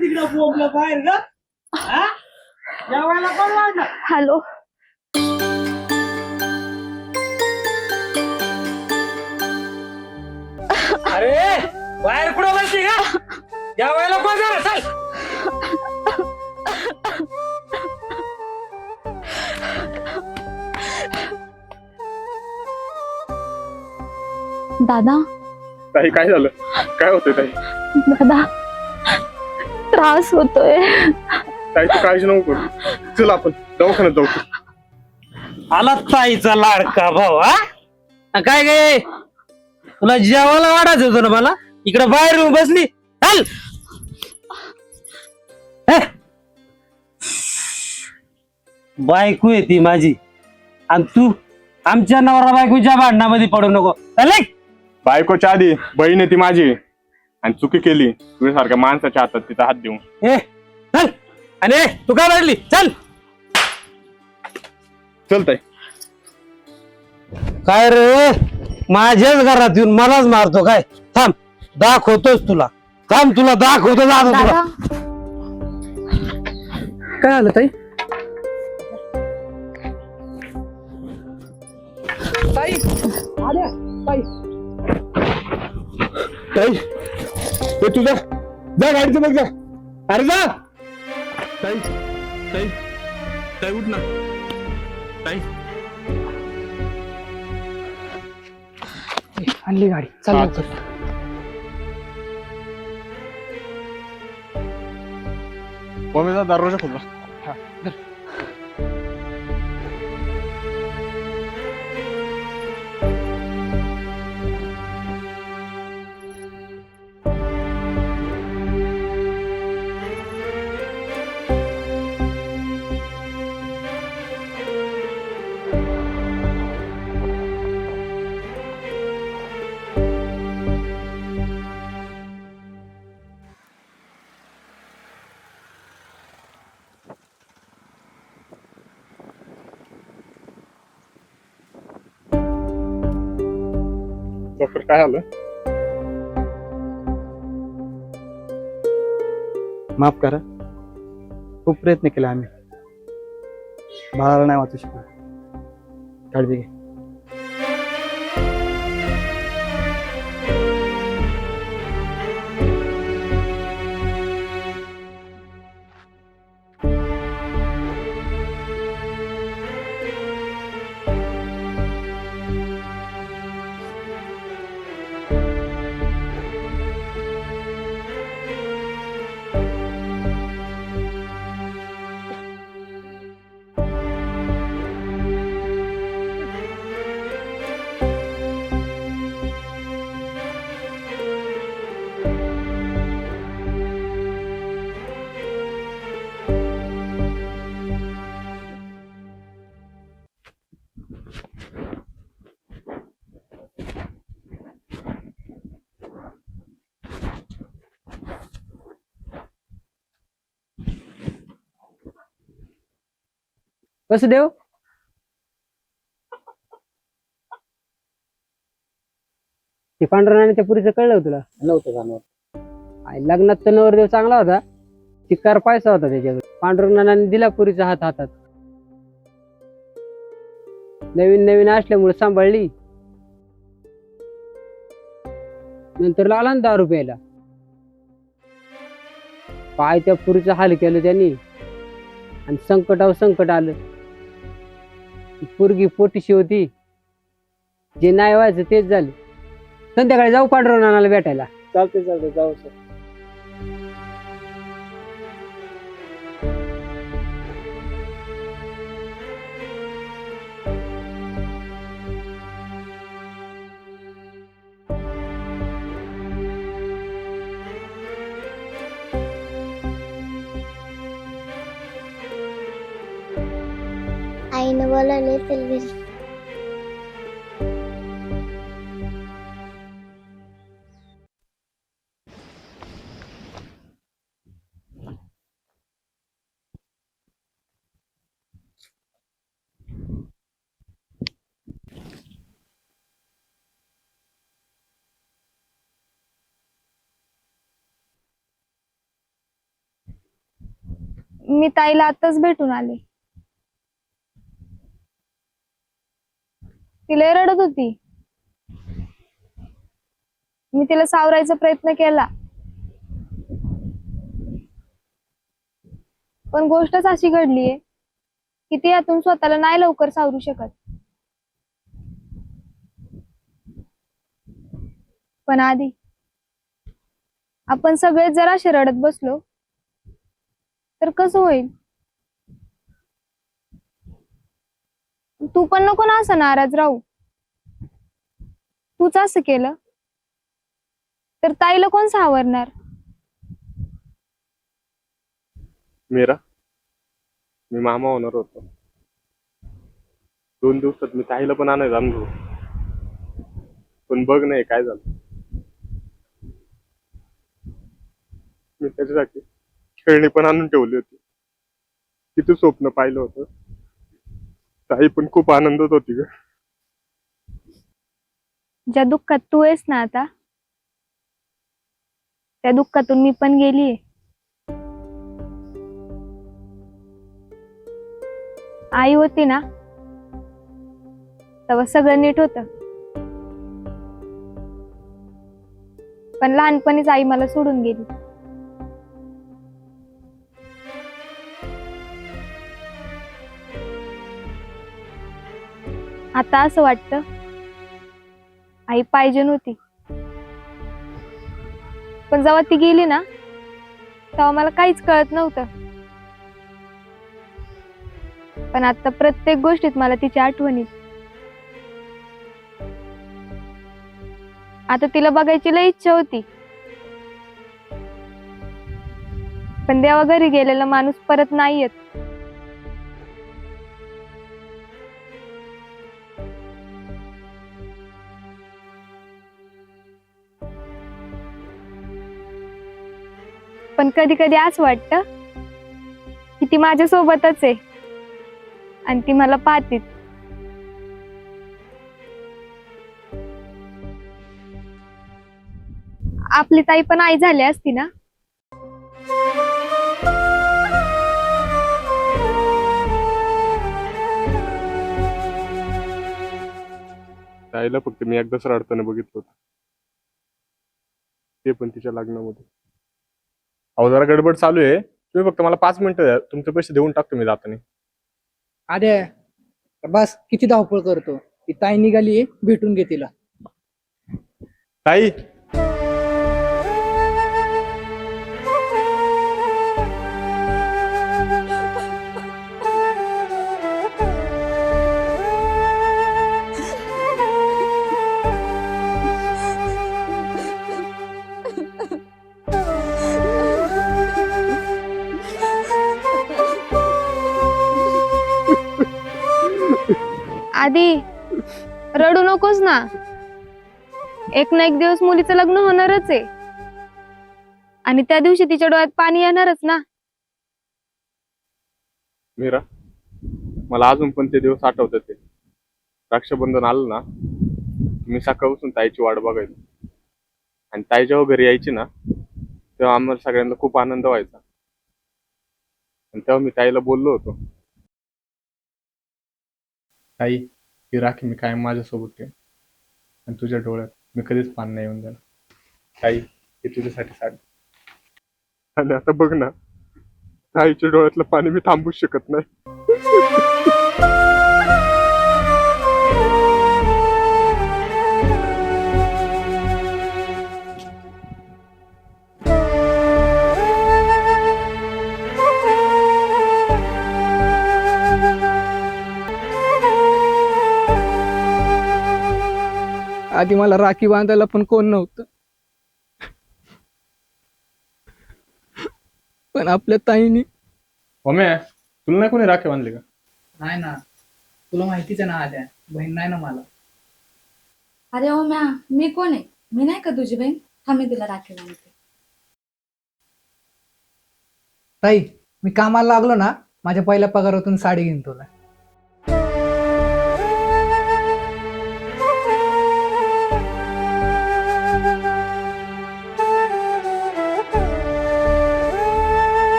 तिकडं बोंबलं बाहेर ग जेवायला कोण लागलं? हॅलो. अरे बाहेर कुठं बसली का? जेवायला कोण झालं? चल दादा. ताई काय झालं? काय होतंय ताई? दादा त्रास होतोय. ताई तू काळजी नको करू. चल आपण दवाखान्यात जाऊ. आला ताईचा लाडका भाऊ. हा काय गे तुला जेवायला वाढायचं होतं ना मला? इकडं बाहेर येऊन बसली. चल बायको आहे ती माझी आणि तू आमच्या नवरा बायकोच्या भांडणामध्ये पडू नको. चल बायकोच्या आधी बहीण आहे ती माझी आणि चुकी केली तुझ्यासारख्या माणसाच्या हातात तिचा हात देऊन. चल आणि तू काय बसली? चल चल ताई. काय रे माझ्याच घरात येऊन मलाच मारतो काय? थांब दाखवतोच तुला. थांब तुला दाखवतो दादा तुला. दादा काय आलं ताई? ताई आल्या ताई. ताई ते तुझा जा गाडीचं बघ जा. अरे जा. ताई ताई ताई उठ ना ताई. आणली गाडी. चल हा, लवकर. मम्मीचा दरवाजा खोला. डॉक्टर काय आलं? माफ करा, खूप प्रयत्न केला आम्ही, बाळाला नाही वाचू शकलो. काळजी घे. वसुदेव ते पांडुरंगाने त्या पुरीचं कळलं तुला? नव्हतं जाणवत. लग्नात तर नवरदेव चांगला होता, चिक्कार पैसा होता त्याच्याकडे. पांडुरंगाने दिला पुरीचा हात हातात. नवीन नवीन असल्यामुळे सांभाळली. नंतर लागला ना दारू प्यायला. पाय त्या पुरीचं हाल केलं त्यांनी आणि संकटावर संकट आलं. पोरगी पोटीशी होती, जे नाही व्हायचं तेच झालं. संध्याकाळी जाऊ पांडुरंगाला भेटायला. चालते चालते, जाऊ सर. आईनं बोलावले चल घरी. मी ताईला आताच भेटून आले. ती लय रडत होती. मी तिला सावरायचा प्रयत्न केला, पण गोष्टच अशी घडलीये की ती यातून स्वतःला नाही लवकर सावरू शकत. पण आधी आपण सगळे जर असे रडत बसलो तर कसं होईल? तू पण नको ना असं नाराज राहू. तूच असं केलं तर ताईला कोण सावरणार? मीरा, मी मामा होणार होतो. 2 दिवसात मी ताईला पण आणायला आणलो, पण बघ नाही काय झालं. मी त्याच्यासाठी खेळणी पण आणून ठेवली होती. किती स्वप्न पाहिलं होतं. ताई पण खूप आनंदात होती ग. ज्या दुःखात तू आहेस ना आता, त्या दुःखातून मी पण गेलीये. आई होती ना तेव्हा सगळं नीट होतं, पण लहानपणीच आई मला सोडून गेली. आता असं वाटतं आई पाहिजे नव्हती, पण जेव्हा ती गेली ना तेव्हा मला काहीच कळत नव्हतं. पण आता प्रत्येक गोष्टीत मला तिची आठवण येते. आता तिला बघायची लई इच्छा होती, पण देवा घरी गेलेला माणूस परत नाही येत. पण कधी कधी असं वाटतं की ती माझ्या सोबतच आहे आणि ती मला पाहते. आपली ताई पण आई झाली असती ना. ताईला फक्त मी एकदाच रडताना बघितलं होतं, ते पण तिच्या लग्नामध्ये. अहो जरा गडबड चालू आहे, तुम्ही फक्त मला 5 मिनिटं द्या, तुमचे पैसे देऊन टाकतो मी जाताना. अरे बस किती धावपळ करतो. ती ताई निघाली, भेटून घे तिला. ताई, आधी रडू नकोस ना. एक ना एक दिवस मुलीचं लग्न होणारच आहे आणि त्या दिवशी तिच्या डोळ्यात पाणी येणारच ना. मीरा, मला अजून पण ते दिवस आठवतात. ते रक्षाबंधन आलं ना, मी सकाळपासून ताईची वाट बघायचो आणि ताई जेव्हा घरी यायची ना तेव्हा आम्हाला सगळ्यांना खूप आनंद व्हायचा. आणि तेव्हा मी ताईला बोललो होतो, ताई ही राखी मी कायम माझ्यासोबत ठेव आणि तुझ्या डोळ्यात मी कधीच पान नाही येऊन देणार. ताई हे तुझ्यासाठी साडी. आणि आता बघ ना, ताईच्या डोळ्यातलं पाणी मी थांबूच शकत नाही. आधी मला राखी बांधायला पण कोण नव्हतं, पण आपल्या ताईनी. मम्मी, तुला नाही कोणी राखी बांधली का? नाही ना, तुला माहितीच आहे ना, आद्या बहीण नाही ना मला. अरे ओ म्या, मी कोण आहे? मी नाही का तुझी बहीण? हा मी तिला राखी बांधते. ताई मी कामाला लागलो ना, माझ्या पहिल्या पगारातून साडी घेईन तुला.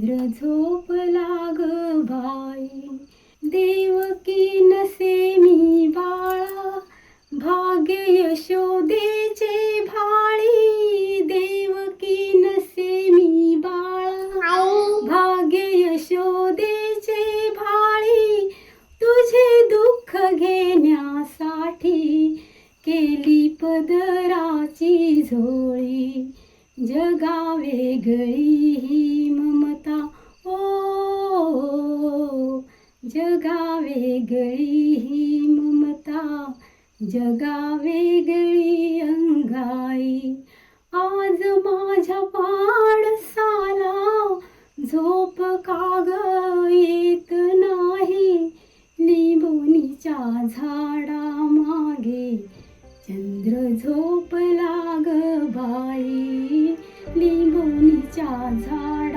चंद्र झोपला ग बाई, देवकी नसे मी बाळा, भाग्य यशोदेचे भाळी, देवकी नसे मी बाळा, भाग्य यशोदेचे भाळी, तुझे दुःख घेण्यासाठी केली पदराची झोळी, जगा वेगळी ही ममता, ओ जगा वेगळी ही ममता, जगा वेगळी अंगाई, आज माझ्या पाडसाला झोप काग येत नाही, लिंबोणीच्या झाडा मागे चंद्र झोपला ग बाई, लिंबोणीच्या झाडा